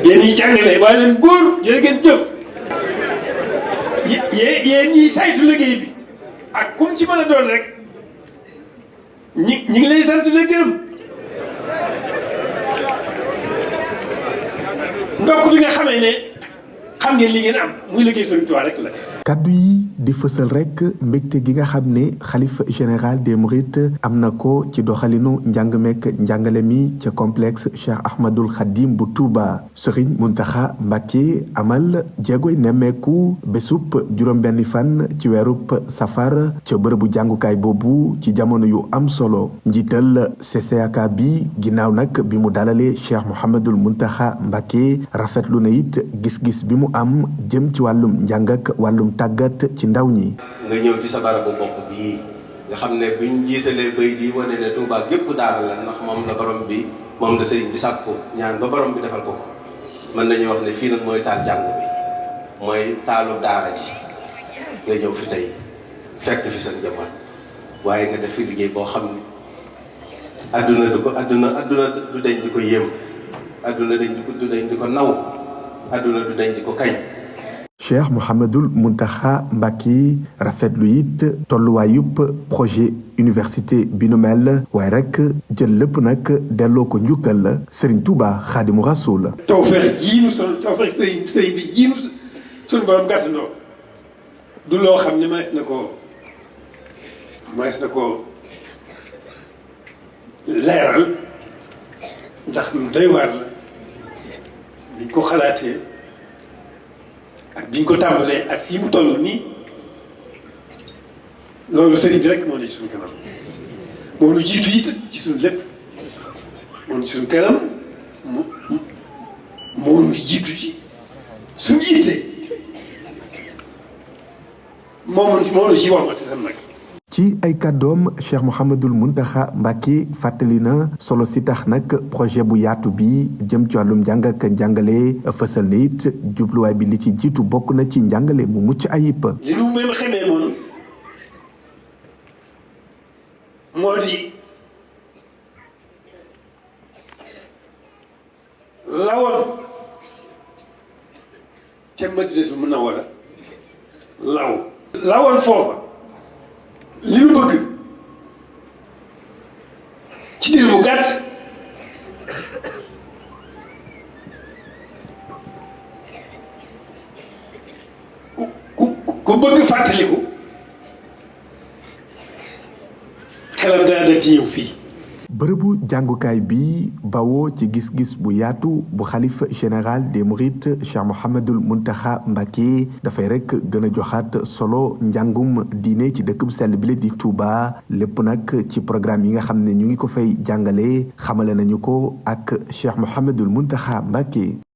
yéen ñi jàngale waa leen góor jërë ngeen jëf yéen ñiy saytu liggéey bi ak kum ci mën a doon rek ñi ngi lay sant la gërëm ndokk bi nga xamee ne xam ngeen li ngeen am muy liggéey Sëriñ Tuubaa rek la. kaddu yi di fësal rek mbégte gi nga xam ne xalifa général des mourides am na ko ci doxalinu njàng mekk njàngale mi ca complexe Cheikh Ahmadul Khadim bu Touba Serigne Mountakha Mbacké amal jéegoy nemmeeku bésub juróom-benni fan ci weerub safar ca bërëbu jàngukaay boobu ci jamono yu am solo njiital CCAK bi ginnaaw nag bi mu dalalee Cheikh Mouhamadul Mountakha Mbacké rafetlu na it gis-gis bi mu am jëm ci wàllum njàng ak wàllum tàggat ci ndaw ñi. nga ñëw ci sa barabu bopp bii nga xam ne buñ jiitalee bay di wane ne Touba gépp daara la ndax moom la borom bi moom la sëriñ bi sàkku ñaan ba borom bi defal ko mën nañu wax ne fii nag mooy taal jàngu bi mooy taalu daara ji nga ñëw fi tey fekk fi sa njaboot waaye nga def fi liggéey boo xam ne adduna du dañ di ko yéem adduna du dañ di ko naw adduna du dañ di ko kañ. Cheikh Mouhamadul Mountakha Mbacké rafetlu it tolluwaayub projet université bi nu mel waaye rek jël lépp nag delloo ko njukkal la Serigne Touba Xaadimu Rasuul. tawfeex jiinu tawfeex sëriñ bi jiinu suñu borom gàttandoo du loo xam ne manees na ko leeral ndax lu doy waar la biñ ko xalaatee. ak biñ ko tàmbalee ak fii mu toll nii loolu sëriñ bi rek moo ne ci suñu kanam moo nu jiitu it ci suñu lépp moo nu ci suñu kanam moo nu jiitu ci suñu yitte moo nu ci wax ma te sam nag. ci ay kàddoom Cheikh Mouhamadul Mountakha Mbacké fàttali na solo si tax nag projet bu yaatu bi jëm ci wàllum njàng ak njàngale fësal na it jubluwaay bi li ci jiitu bokk na ci njàngale mu mucc ayib. li nu mën a xamee moom moo di lawoon ca Madinatul Munawwara lawoon foofa. li nu bëgg ci diir bu gàtt ku bëgg fàttaliku xelam dana def ci ñëw fii. bërëbu jàngukaay bi bawoo ci gis-gis bu yaatu bu xalifa général des mourides Cheikh Mouhamadul Mountakha Mbacké dafay rek gën a joxaat solo njàngum diine ci dëkk bu sell bi la di Touba lépp nag ci programme yi nga xam ne ñu ngi ko fay jàngale xamale nañu ko ak Cheikh Mouhamadul Mountakha Mbacké.